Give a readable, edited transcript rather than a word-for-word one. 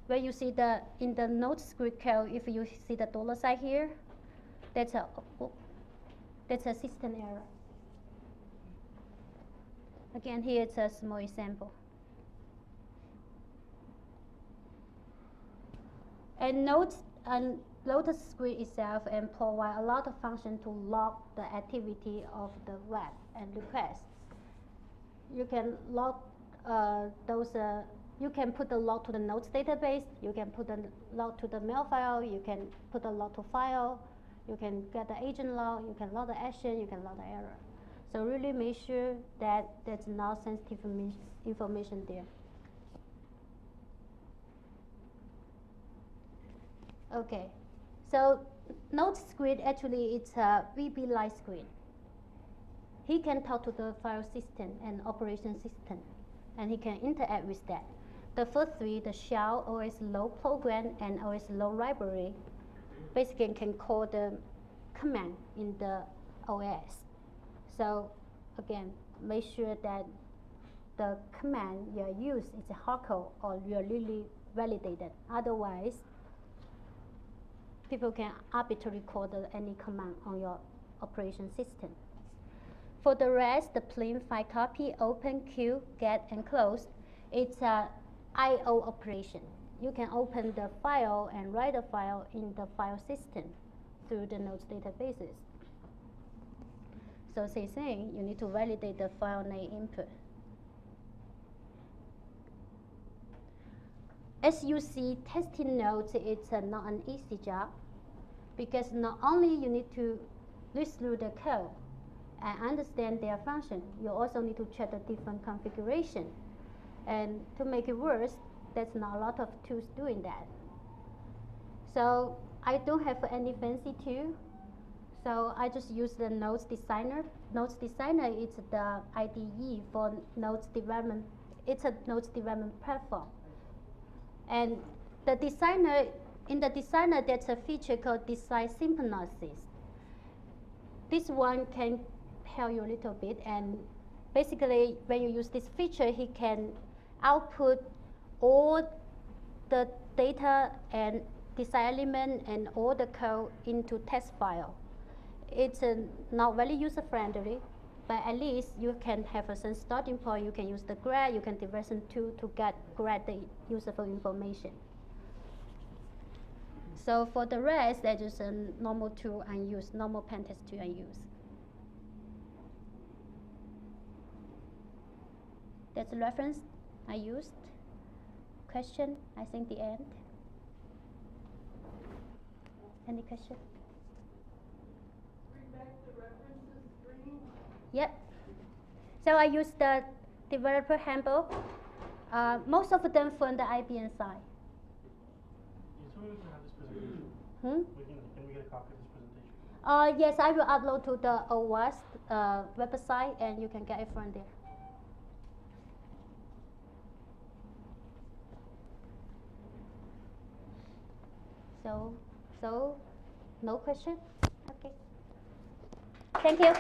where you see in the node script code, if you see the $sign here, that's a system error. Again, here it's a small example. And Lotus script itself and provide a lot of function to log the activity of the web and requests. You can log you can put the log to the nodes database, you can put the log to the mail file, you can put the log to file, you can get the agent log, you can log the action, you can log the error. So really make sure that there's no sensitive information there. Okay, so node script actually it's a VB-like script. He can talk to the file system and operation system, and he can interact with that. The first three, the shell, OS-load program, and OS-load library, basically can call the command in the OS. So again, make sure that the command you use is hardcode or you are really validated. Otherwise, people can arbitrarily call any command on your operation system. For the rest, the plain file copy, open, queue, get, and close, it's a I/O operation. You can open the file and write the file in the file system through the nodes databases. So same thing, you need to validate the file name input. As you see, testing nodes, it's not an easy job, because not only you need to read through the code and understand their function, you also need to check the different configuration. And to make it worse, there's not a lot of tools doing that. So I don't have any fancy tool, so I just use the Nodes Designer. Nodes Designer is the IDE for nodes development. It's a nodes development platform. And the designer, in the designer, there's a feature called design synchronosis. This one can help you a little bit, and basically when you use this feature, he can output all the data and design element and all the code into text file. It's not very user-friendly, but at least you can have a starting point. You can use the grad, you can diversion tool to grad the useful information. So for the rest, that's just a normal tool I use, normal pen test tool I use. That's a reference I used. Question, I think the end. Any question? Bring back the references screen. Yep. So I use the developer handbook. Most of them from the IBM side. So we can have this presentation. Hmm? Can we get a copy of this presentation? Yes, I will upload to the Owasp website, and you can get it from there. So no question? Okay. Thank you.